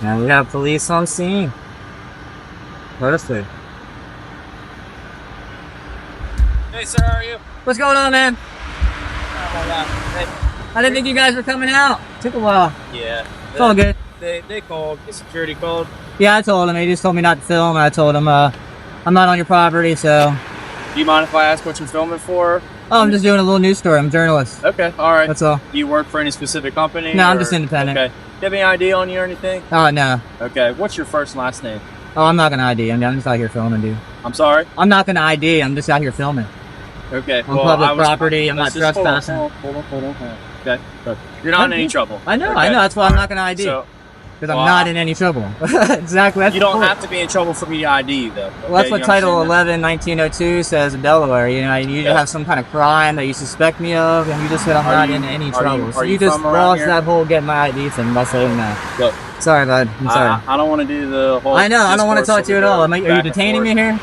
Now we have police on scene. Perfect. Hey, sir, how are you? What's going on, man? I didn't think you guys were coming out. Took a while. Yeah. It's all good. They called. The security called. Yeah, I told him. He just told me not to film, and I told him I'm not on your property, so. Do you mind if I ask what you're filming for? Oh, I'm just doing a little news story. I'm a journalist. Okay, all right. That's all. Do you work for any specific company? No, I'm just independent. Okay. Do you have any ID on you or anything? Oh, no. Okay. What's your first and last name? Oh, I'm not going to ID. I'm just out here filming, dude. I'm sorry? I'm not going to ID. I'm just out here filming. Okay. On public property. I'm not trespassing. Hold on. Okay. You're not in any trouble. I know. Okay. I know. That's why I'm not going to ID. Because I'm not in any trouble. Exactly. That's you don't have to be in trouble for me to ID you, though. Okay? Well, that's what Title 11, 1902 says in Delaware. You know, you have some kind of crime that you suspect me of, and you just said I'm not in any trouble. So you just lost that whole get my ID thing by saying that. Look, sorry, bud. I'm sorry. I don't want to do the whole. I know. I don't want to talk to you at all. Are you detaining me here?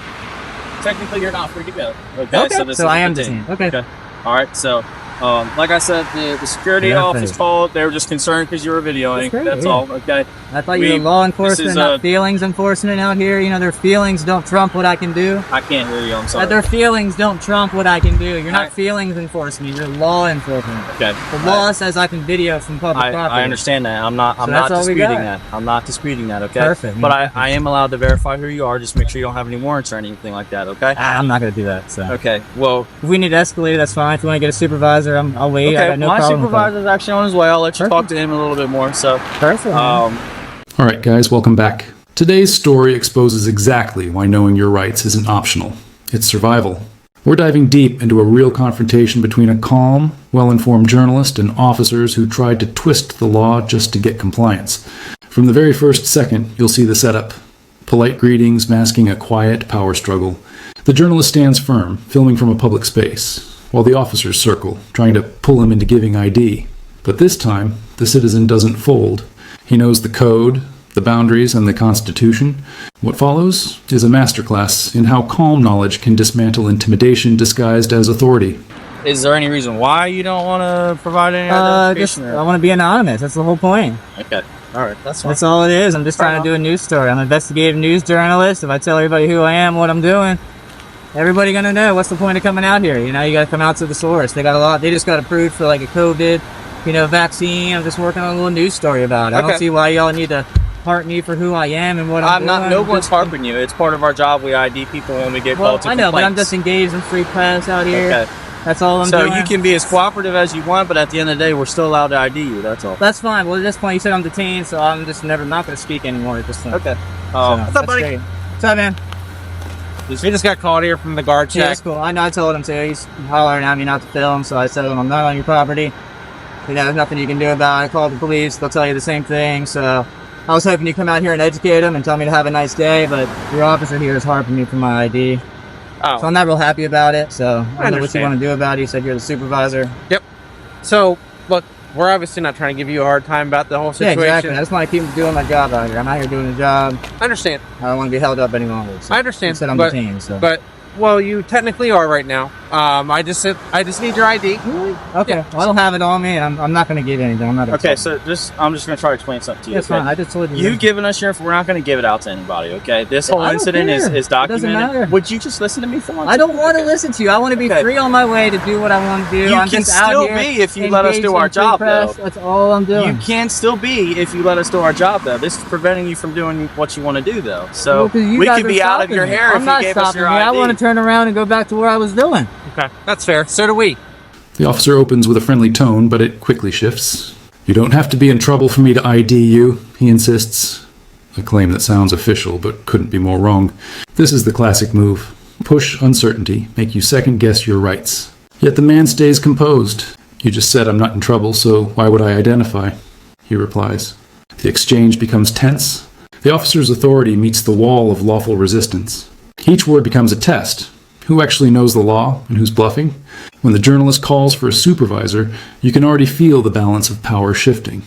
Technically, you're not free to go. Okay. So I am detained. Okay. All right. So. Like I said, the security office called. They were just concerned because you were videoing. That's all. Okay. I thought you were law enforcement, not feelings enforcement out here. You know, their feelings don't trump what I can do. I can't hear you. I'm sorry. Their feelings don't trump what I can do. You're not feelings enforcement. You're law enforcement. Okay. The law says I can video from public property. I understand that. I'm not disputing that. I'm not disputing that. Okay. Perfect. But I am allowed to verify who you are. Just make sure you don't have any warrants or anything like that. Okay. I'm not gonna do that. So. Okay. Well, if we need to escalate, that's fine. If you want to get a supervisor, I'll wait. Okay. I got no My problem supervisor's actually on his way. I'll let you talk to him a little bit more. So. Perfect. All right, guys, welcome back. Today's story exposes exactly why knowing your rights isn't optional. It's survival. We're diving deep into a real confrontation between a calm, well-informed journalist and officers who tried to twist the law just to get compliance. From the very first second, you'll see the setup. Polite greetings masking a quiet power struggle. The journalist stands firm, filming from a public space, while the officers circle, trying to pull him into giving ID. But this time, the citizen doesn't fold. He knows the code, the boundaries, and the Constitution. What follows is a masterclass in how calm knowledge can dismantle intimidation disguised as authority. Is there any reason why you don't want to provide any identification? I want to be anonymous. That's the whole point. Okay. All right. That's fine. That's all it is. I'm just trying to do a news story. I'm an investigative news journalist. If I tell everybody who I am, what I'm doing, everybody gonna know. What's the point of coming out here? You know, you gotta come out to the source. They got a lot. They just got approved for like a COVID, vaccine. I'm just working on a little news story about it. I don't see why y'all need to heart me for who I am and what I'm doing. No one's harping you. It's part of our job. We ID people when we get called to complaints. I know, but I'm just engaged in free press out here. Okay. That's all I'm doing. So you can be as cooperative as you want, but at the end of the day, we're still allowed to ID you. That's all. That's fine. Well, at this point, you said I'm detained, so I'm just not going to speak anymore at this point. Okay. What's up, buddy? What's up, man? We just got called here from the guard check. Yeah, that's cool. I know. I told him to. He's hollering at me not to film, so I said I'm not on your property. There's nothing you can do about it. I called the police. They'll tell you the same thing. So I was hoping you'd come out here and educate them and tell me to have a nice day, but your officer here is harping me for my ID. Oh. So I'm not real happy about it. So I don't know what you want to do about it. You said you're the supervisor. Yep. So, look, we're obviously not trying to give you a hard time about the whole situation. Yeah, exactly. I just want to keep doing my job out here. I'm out here doing a job. I understand. I don't want to be held up any longer. So I understand. You said I'm detained, so. But, well, you technically are right now. I just need your ID. Really? Okay. Yeah. Well, I don't have it on me. I'm not going to give anything. I'm not. Okay. So I'm just going to try to explain something to you. That's fine. I just told you. You giving us your. We're not going to give it out to anybody. Okay. This whole incident is documented. It doesn't matter. Would you just listen to me for once? I don't want to listen to you. I want to be free on my way to do what I want to do. You can still be if you let us do our job, though. That's all I'm doing. You can still be if you let us do our job, though. This is preventing you from doing what you want to do, though. So we could be out of your hair if you gave us your ID. I want to turn around and go back to where I was doing. Okay, that's fair. So do we. The officer opens with a friendly tone, but it quickly shifts. You don't have to be in trouble for me to ID you, he insists. A claim that sounds official, but couldn't be more wrong. This is the classic move. Push uncertainty, make you second-guess your rights. Yet the man stays composed. You just said I'm not in trouble, so why would I identify? He replies. The exchange becomes tense. The officer's authority meets the wall of lawful resistance. Each word becomes a test. Who actually knows the law and who's bluffing? When the journalist calls for a supervisor, you can already feel the balance of power shifting.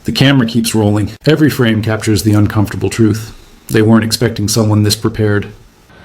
The camera keeps rolling. Every frame captures the uncomfortable truth. They weren't expecting someone this prepared.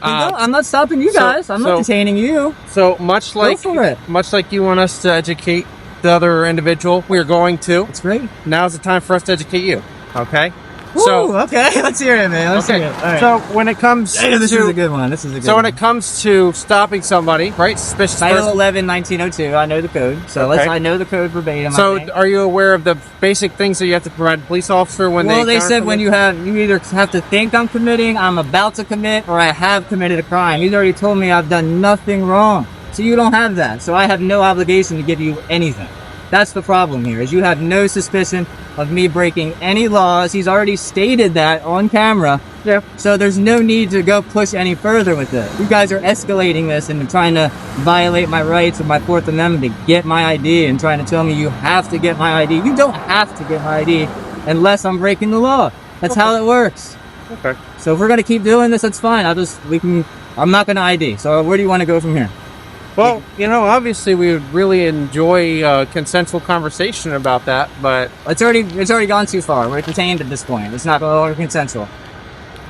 No, I'm not stopping you guys. I'm not detaining you. So much like you want us to educate the other individual, we're going to. It's great. Now's the time for us to educate you. Okay? So okay, let's hear it, man. Let's hear it. All right. So when it comes this to is a good one. This is a good so one. when it comes to stopping somebody, right? Suspicious Title person. 11, 1902. I know the code. So Okay. I know the code verbatim. So are you aware of the basic things that you have to provide a police officer when well, they they said when you either have to think I'm committing, I'm about to commit, or I have committed a crime. He's already told me I've done nothing wrong. So you don't have that. So I have no obligation to give you anything. That's the problem here, is you have no suspicion of me breaking any laws. He's already stated that on camera. Yeah. So there's no need to go push any further with it. You guys are escalating this and trying to violate my rights with my Fourth Amendment to get my ID and trying to tell me you have to get my ID. You don't have to get my ID unless I'm breaking the law. That's how it works. Okay. So if we're gonna keep doing this, that's fine. I'm not gonna ID. So where do you want to go from here? Well, obviously we would really enjoy consensual conversation about that, but It's already gone too far. We're detained at this point. It's not no longer consensual.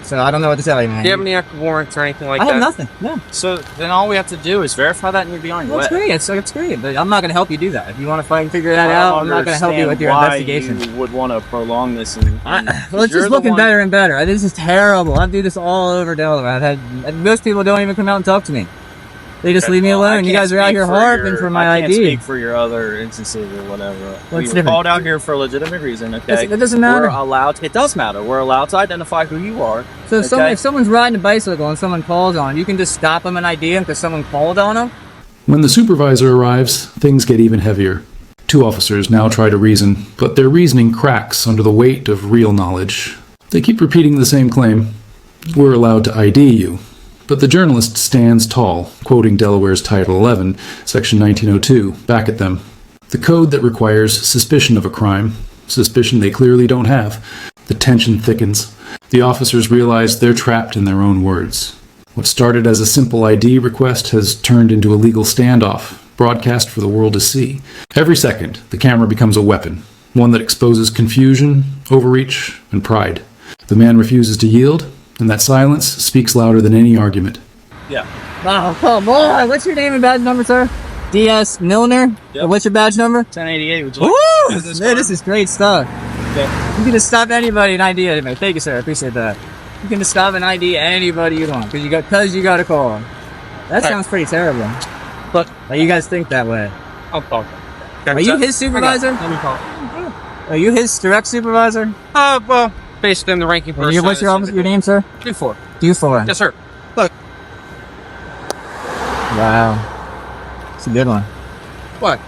So I don't know what to tell you, man. do you have any active warrants or anything like I that? have nothing. No. So then all we have to do is verify that and you'll be on your Well, it's way. great. It's great. But I'm not going to help you do that. If you want to find figure that out, I'm not going to help you with your investigation. You would want to prolong this. And Well, it's just looking better and better. This is terrible. I do this all over Delaware. Most people don't even come out and talk to me. They just leave me alone. You guys are out here harping for my I can't ID. speak for your other instances or whatever. We were different? called out here for a legitimate reason, okay? It doesn't matter. We're allowed, it does matter. We're allowed to identify who you are. So okay? if someone's riding a bicycle and someone calls on them, you can just stop them and ID them because someone called on them? When the supervisor arrives, things get even heavier. Two officers now try to reason, but their reasoning cracks under the weight of real knowledge. They keep repeating the same claim. We're allowed to ID you. But the journalist stands tall, quoting Delaware's Title 11, Section 1902, back at them. The code that requires suspicion of a crime, suspicion they clearly don't have. The tension thickens. The officers realize they're trapped in their own words. What started as a simple ID request has turned into a legal standoff, broadcast for the world to see. Every second, the camera becomes a weapon, one that exposes confusion, overreach, and pride. The man refuses to yield, and that silence speaks louder than any argument. Yeah. Oh, come on. What's your name and badge number, sir? D.S. Milner? Yep. Or what's your badge number? 1088. Would you Woo! like Man, this is great stuff. Okay. You can just stop anybody and ID anybody. Thank you, sir. I appreciate that. You can just stop and ID anybody you want because you got a call. That sounds pretty terrible. Look, Like you guys think that way. I'll talk. Are you his supervisor? Let me call. Are you his direct supervisor? Well, based on the ranking person. What's your name, sir? 2-4. D4. Yes, sir. Wow. It's a good one. What?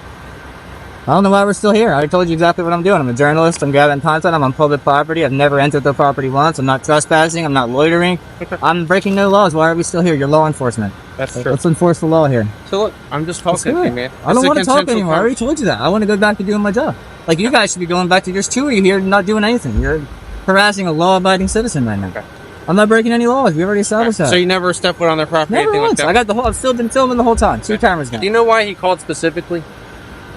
I don't know why we're still here. I already told you exactly what I'm doing. I'm a journalist. I'm gathering content. I'm on public property. I've never entered the property once. I'm not trespassing. I'm not loitering. I'm breaking no laws. Why are we still here? You're law enforcement. That's true. Let's enforce the law here. So look, I'm just Let's talking do to it. you, man. I don't It's a want to talk consensual anymore. I already told you that. I want to go back to doing my job. Like you guys should be going back to. There's two of you here not doing anything. You're harassing a law-abiding citizen right now. Okay. I'm not breaking any laws. We already established that. So you never stepped foot on their property, Never anything once. like I that? got I've been filming the whole time. Two cameras now. Do you know why he called specifically?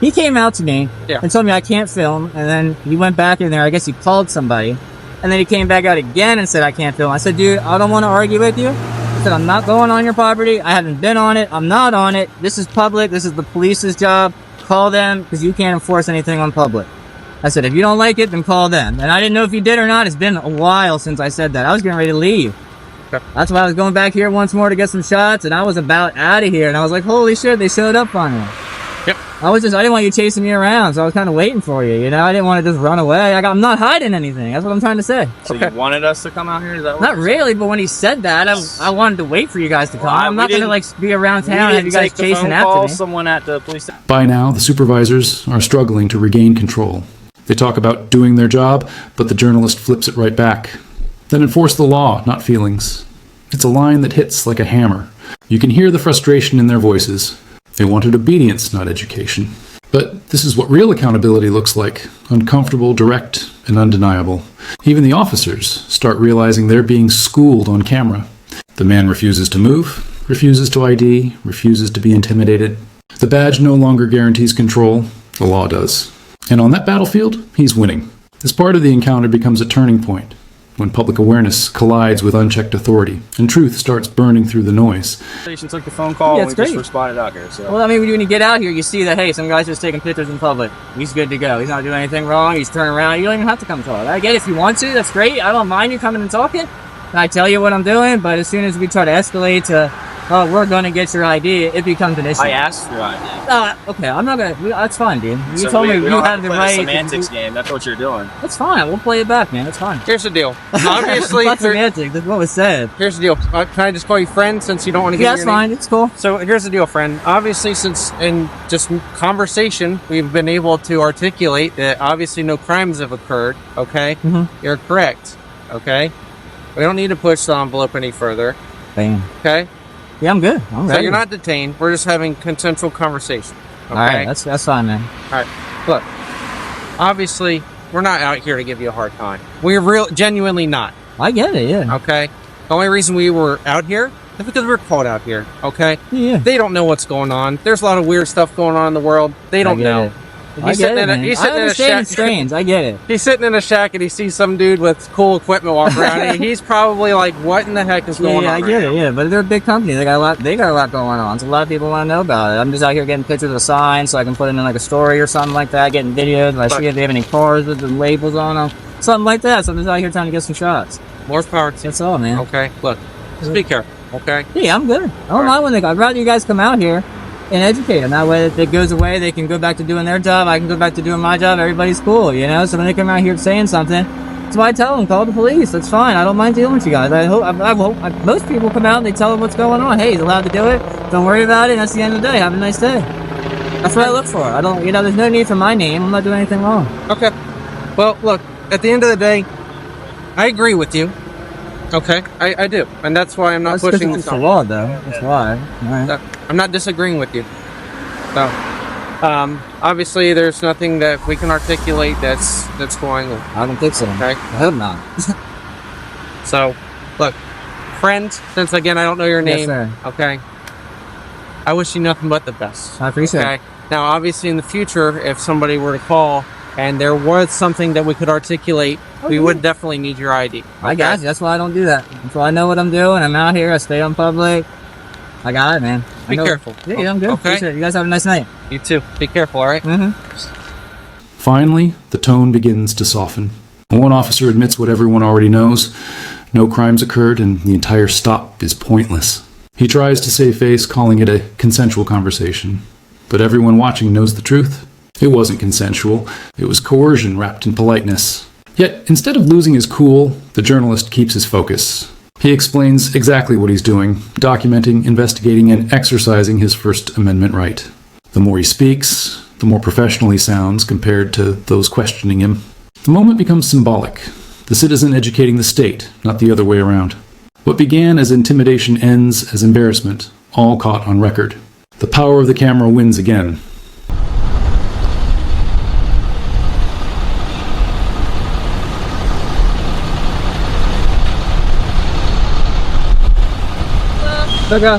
He came out to me Yeah. and told me I can't film, and then he went back in there. I guess he called somebody, and then he came back out again and said I can't film. I said, dude, I don't want to argue with you. I said, I'm not going on your property. I haven't been on it. I'm not on it. This is public. This is the police's job. Call them because you can't enforce anything on public. I said, if you don't like it, then call them. And I didn't know if he did or not. It's been a while since I said that. I was getting ready to leave. Okay. That's why I was going back here once more to get some shots, and I was about out of here. And I was like, holy shit, they showed up on me. Yep. I didn't want you chasing me around, so I was kind of waiting for you, I didn't want to just run away. I'm not hiding anything. That's what I'm trying to say. So you wanted us to come out here? Is that what Not really, but when he said that, I wanted to wait for you guys to come. Well, I'm not going to be around town and have you guys chasing after me. Someone at the police station. By now, the supervisors are struggling to regain control. They talk about doing their job, but the journalist flips it right back. Then enforce the law, not feelings. It's a line that hits like a hammer. You can hear the frustration in their voices. They wanted obedience, not education. But this is what real accountability looks like. Uncomfortable, direct, and undeniable. Even the officers start realizing they're being schooled on camera. The man refuses to move, refuses to ID, refuses to be intimidated. The badge no longer guarantees control. The law does. And on that battlefield, he's winning. This part of the encounter becomes a turning point. when public awareness collides with unchecked authority, and truth starts burning through the noise. Station took the phone call and we great. just responded out here. So. Well, I mean, when you get out here, you see that, hey, some guy's just taking pictures in public. He's good to go. He's not doing anything wrong. He's turning around. You don't even have to come talk. I get it if you want to. That's great. I don't mind you coming and talking. And I tell you what I'm doing, but as soon as we try to escalate to, oh, we're going to get your ID, it becomes an issue. I asked for your ID. Okay, I'm not going to. That's fine, dude. You So told me we you don't have the to play right. a semantics game. That's what you're doing. That's fine. We'll play it back, man. That's fine. Here's the deal. Obviously, It's not semantics. That's what was said. here's the deal. Can I just call you friend since you don't want to get Yeah, your that's name? fine. It's cool. So here's the deal, friend. Obviously, since in just conversation, we've been able to articulate that obviously no crimes have occurred, okay? Mm-hmm. You're correct, okay? We don't need to push the envelope any further, Bam. okay? Yeah, I'm good. I'm So ready. you're not detained. We're just having consensual conversation, okay? All right, that's fine, man. All right. Look, obviously, we're not out here to give you a hard time. We're genuinely not, I get it, yeah. okay? The only reason we were out here is because we're called out here, okay? Yeah. They don't know what's going on. There's a lot of weird stuff going on in the world. They don't know. I get it, man. I understand it's strange. I get it. He's sitting in a shack and he sees some dude with cool equipment walking around. And he's probably like, "What in the heck is going on?" I get it. Yeah, but they're a big company. They got a lot. They got a lot going on. So a lot of people want to know about it. I'm just out here getting pictures of signs so I can put them in like a story or something like that. Getting videos. If I see if they have any cars with the labels on them, something like that. So I'm just out here trying to get some shots. More power to you. That's all, man. Okay, look, just be careful. Okay. Yeah, I'm good. I don't mind when I'd rather you guys come out here and educate them. That way, if it goes away, they can go back to doing their job. I can go back to doing my job. Everybody's cool, you know? So when they come out here saying something, that's why I tell them, call the police. That's fine. I don't mind dealing with you guys. I hope most people come out and they tell them what's going on. Hey, he's allowed to do it. Don't worry about it. And that's the end of the day. Have a nice day. That's what I look for. I don't, there's no need for my name. I'm not doing anything wrong. Okay. Well, look, at the end of the day, I agree with you. Okay, I do, and that's why I'm not pushing this. It's the law, though. That's why. All right. I'm not disagreeing with you. So, obviously, there's nothing that we can articulate that's going on. I don't think so. Okay. I hope not. So, look, friend. Since again I don't know your name. Yes, sir. Okay. I wish you nothing but the best. I appreciate it. Okay. Now, obviously, in the future, if somebody were to call and there was something that we could articulate, we would definitely need your ID. Okay? I got you. That's why I don't do that. That's why I know what I'm doing. I'm out here. I stay on public. I got it, man. Be careful. Yeah, I'm good. Okay. Appreciate it. You guys have a nice night. You too. Be careful, all right? Mm-hmm. Finally, the tone begins to soften. One officer admits what everyone already knows. No crimes occurred, and the entire stop is pointless. He tries to save face, calling it a consensual conversation. But everyone watching knows the truth. It wasn't consensual. It was coercion wrapped in politeness. Yet, instead of losing his cool, the journalist keeps his focus. He explains exactly what he's doing, documenting, investigating, and exercising his First Amendment right. The more he speaks, the more professional he sounds compared to those questioning him. The moment becomes symbolic. The citizen educating the state, not the other way around. What began as intimidation ends as embarrassment, all caught on record. The power of the camera wins again. Okay.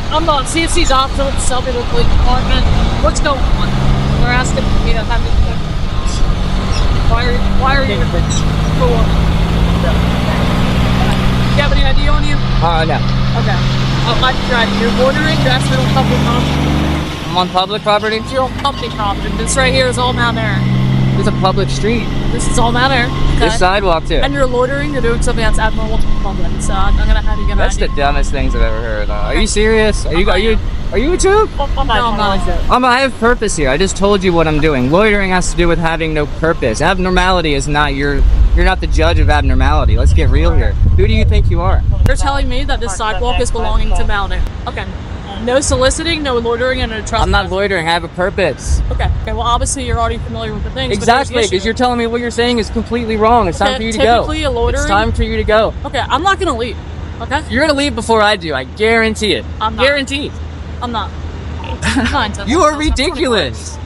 I'm on CFC's officer with the Selbyville Police Department. What's going on? They're asking me to have this. Why are you? Cool. Do you have any ID on you? No. Okay. I'd like your ID. You're bordering. That's on public property. I'm on public property. You're on public property. This right here is all Mount Air. It's a public street. This is all Mount Air. Okay. This sidewalk, too. And you're loitering. You're doing something that's abnormal to the public. So I'm gonna have you get an That's ID. the dumbest things I've ever heard. Are you serious? Are you a joke? No, I'm not. I have purpose here. I just told you what I'm doing. Loitering has to do with having no purpose. Abnormality is not you're not the judge of abnormality. Let's get real here. Who do you think you are? You're telling me that this sidewalk is belonging to Mount Air. Okay. No soliciting, no loitering, and no trespassing. I'm not loitering. I have a purpose. Okay. Well, obviously you're already familiar with the things. Exactly, because you're telling me what you're saying is completely wrong. It's time for you to go. Typically, a loitering. It's time for you to go. Okay, I'm not gonna leave. Okay. You're gonna leave before I do. I guarantee it. I'm not. Guaranteed. I'm not. Fine. You are ridiculous.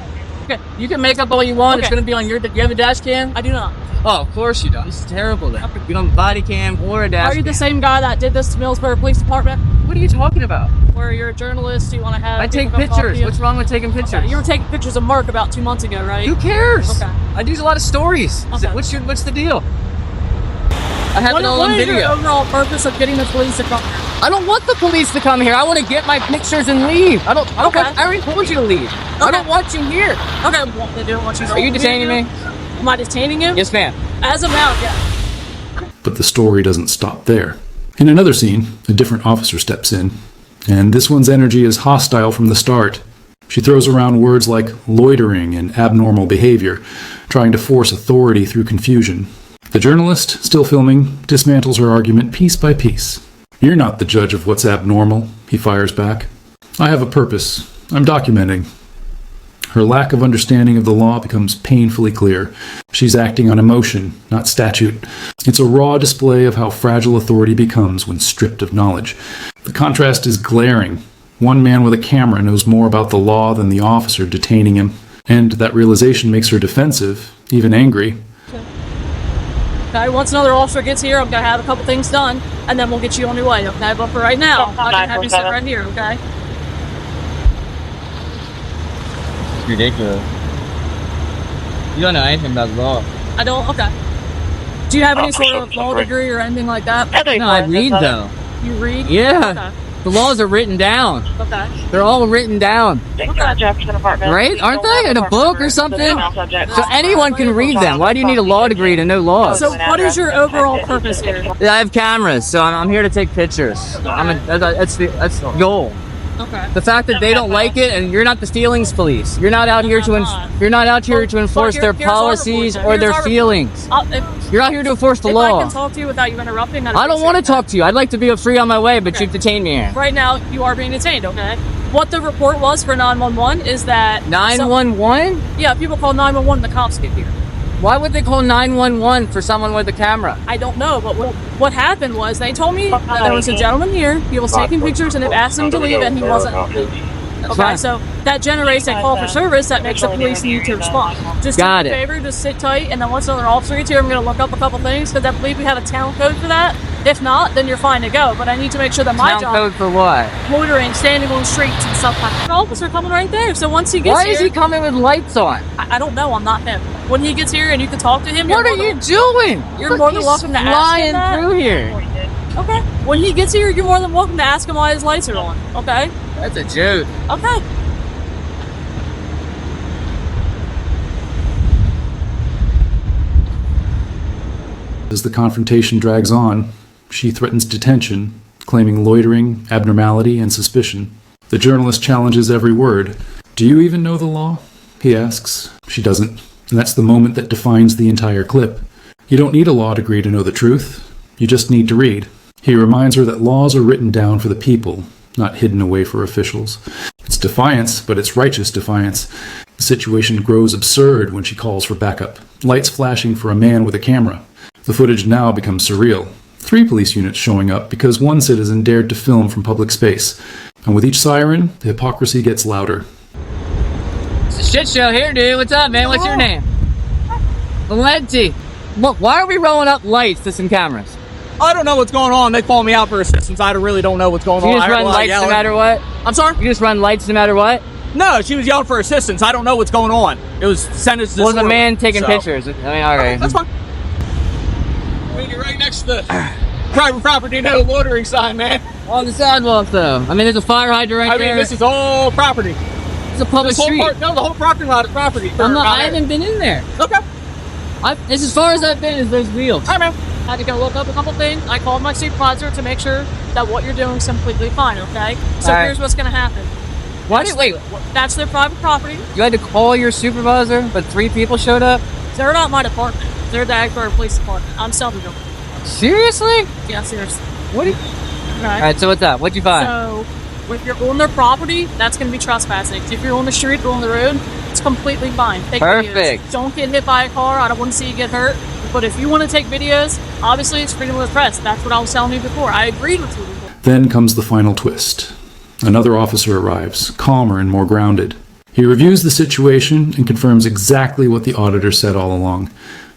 Okay. You can make up all you want. It's Okay. gonna be on your. Do you have a dash cam? I do not. Oh, of course you don't. This is terrible. Then you don't have a body cam or a dash. Are you the cam. same guy that did this to Millsboro Police Department? What are you talking about? Where you're a journalist, you want to have. I take people come talk to pictures. you? What's wrong with taking pictures? Okay. You were taking pictures of Mark about 2 months ago, right? Who cares? Okay. I do a lot of stories. Okay. What's the deal? I have it all on video. What is your overall purpose of getting the police to come here? I don't want the police to come here. I want to get my pictures and leave. I already told you to leave. I don't want you here. Okay, I don't want you here. Are you detaining me? Am I detaining you? Yes, ma'am. As of now, yeah. But the story doesn't stop there. In another scene, a different officer steps in, and this one's energy is hostile from the start. She throws around words like loitering and abnormal behavior, trying to force authority through confusion. The journalist, still filming, dismantles her argument piece by piece. You're not the judge of what's abnormal, he fires back. I have a purpose. I'm documenting. Her lack of understanding of the law becomes painfully clear. She's acting on emotion, not statute. It's a raw display of how fragile authority becomes when stripped of knowledge. The contrast is glaring. One man with a camera knows more about the law than the officer detaining him, and that realization makes her defensive, even angry. Okay, once another officer gets here, I'm going to have a couple things done, and then we'll get you on your way, okay? But for right now, I can have you sit right here, okay? Ridiculous. You don't know anything about the law. I don't? Okay. Do you have any sort of law degree or anything like that? No, I read though. You read? Yeah. Okay. The laws are written down. Okay. They're all written down. Jefferson apartment. Right? Aren't they? In a book or something? So anyone can read them. Why do you need a law degree to know laws? So what is your overall purpose here? I have cameras, so I'm here to take pictures. That's the goal. Okay. The fact that they don't like it, and you're not the feelings police. You're not out here to enforce their policies or their feelings. You're out here to enforce the law. If I can talk to you without you interrupting, I don't want to talk to you. I'd like to be free on my way, but you've detained me here. Right now, you are being detained, okay? What the report was for 911 is that... 911? Yeah, people call 911 and the cops get here. Why would they call 911 for someone with a camera? I don't know, but what happened was they told me that there was a gentleman here, he was taking pictures, and they've asked him to leave, and he wasn't leaving. Okay, so that generates a call for service that makes the police need to respond. Just do me a favor, just sit tight, and then once another officer gets here, I'm going to look up a couple things, because I believe we have a town code for that. If not, then you're fine to go, but I need to make sure that my job... Town code for what? Loitering, standing on streets and stuff like that. The officer coming right there, so once he gets here... Why is he coming with lights on? I don't know, I'm not him. When he gets here and you can talk to him... What are you doing? You're more than welcome to ask him that. Flying through here. Okay. When he gets here, you're more than welcome to ask him why his lights are on, okay? That's a joke. Okay. As the confrontation drags on, she threatens detention, claiming loitering, abnormality, and suspicion. The journalist challenges every word. Do you even know the law? He asks. She doesn't, and that's the moment that defines the entire clip. You don't need a law degree to know the truth. You just need to read. He reminds her that laws are written down for the people, not hidden away for officials. It's defiance, but it's righteous defiance. The situation grows absurd when she calls for backup. Lights flashing for a man with a camera. The footage now becomes surreal. 3 police units showing up because one citizen dared to film from public space. And with each siren, the hypocrisy gets louder. It's a shit show here, dude. What's up, man? What's your name? Valenti. Look, why are we rolling up lights to some cameras? I don't know what's going on. They call me out for assistance. I really don't know what's going on. You just run lights no matter what? I'm sorry? You just run lights no matter what? No, she was yelling for assistance. I don't know what's going on. It was sentenced to... Was a man taking pictures? I mean, alright. That's fine. You're right next to the private property, no loitering sign, man. On the sidewalk, though. I mean, there's a fire hydrant right there. I mean, this is all property. It's a public street. No, the whole parking lot is property. I haven't been in there. Okay. It's as far as I've been is those wheels. All right, man. I had to go look up a couple things. I called my supervisor to make sure that what you're doing is completely fine, okay? So here's what's going to happen. Wait. That's their private property. You had to call your supervisor, but 3 people showed up? They're not my department. They're the Agbar Police Department. I'm Selbyville. Seriously? Yeah, seriously. What? Alright, so what's up? What'd you find? So, if you're on their property, that's going to be trespassing. If you're on the street or on the road, it's completely fine. Take Perfect. Videos. Don't get hit by a car. I don't want to see you get hurt. But if you want to take videos, obviously it's freedom of the press. That's what I was telling you before. I agreed with you before. Then comes the final twist. Another officer arrives, calmer and more grounded. He reviews the situation and confirms exactly what the auditor said all along.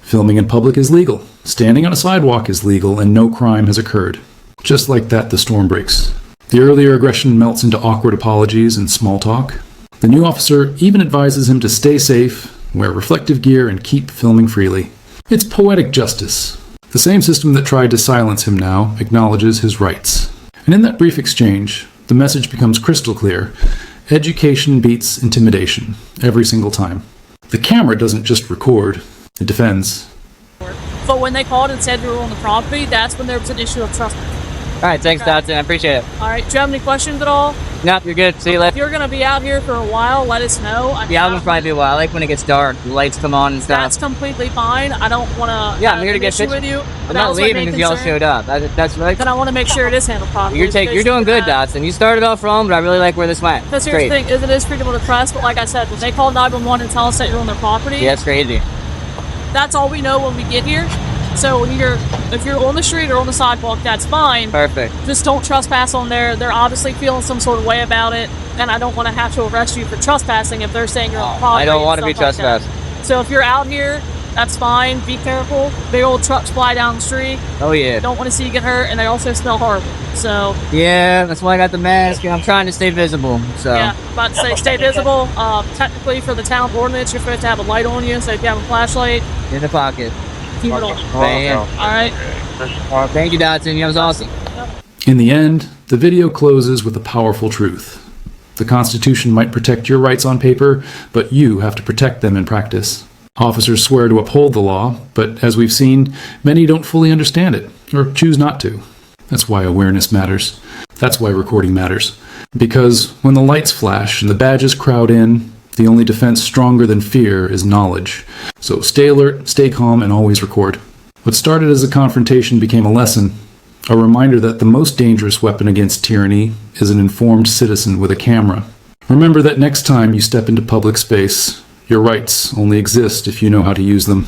Filming in public is legal, standing on a sidewalk is legal, and no crime has occurred. Just like that, the storm breaks. The earlier aggression melts into awkward apologies and small talk. The new officer even advises him to stay safe, wear reflective gear, and keep filming freely. It's poetic justice. The same system that tried to silence him now acknowledges his rights. And in that brief exchange, the message becomes crystal clear. Education beats intimidation, every single time. The camera doesn't just record, it defends. But when they called and said we were on the property, that's when there was an issue of trust. Alright, thanks, Dodson. I appreciate it. Alright, do you have any questions at all? Nope, you're good. See you If later. you're going to be out here for a while, let us know. Yeah, I'm gonna probably be a while. I like when it gets dark, the lights come on and stuff. That's completely fine. I don't want to Yeah, I'm here to get issue pictures. with you. I'm not leaving because y'all showed up. That's right. Then I want to make sure it is handled properly. You're doing good, Dodson. You started off wrong, but I really like where this went. Because It's here's the great. thing, is it is freedom of the press, but like I said, when they call 911 and tell us that you're on their property, Yeah, it's crazy. that's all we know when we get here. So if you're on the street or on the sidewalk, that's fine. Perfect. Just don't trespass on there. They're obviously feeling some sort of way about it, and I don't want to have to arrest you for trespassing if they're saying you're on property. I don't want to be and stuff like that. trespassed. So if you're out here, that's fine. Be careful. Big old trucks fly down the street. Oh yeah. Don't want to see you get hurt, and they also smell horrible. So Yeah, that's why I got the mask, and I'm trying to stay visible. So yeah, about to say stay visible. Technically, for the town ordinance, you're supposed to have a light on you. So if you have a flashlight, in the pocket. keep it on. Bam. All right. Thank you, Dodson. That was awesome. In the end, the video closes with a powerful truth. The Constitution might protect your rights on paper, but you have to protect them in practice. Officers swear to uphold the law, but as we've seen, many don't fully understand it, or choose not to. That's why awareness matters. That's why recording matters. Because when the lights flash and the badges crowd in, the only defense stronger than fear is knowledge. So stay alert, stay calm, and always record. What started as a confrontation became a lesson, a reminder that the most dangerous weapon against tyranny is an informed citizen with a camera. Remember that next time you step into public space, your rights only exist if you know how to use them.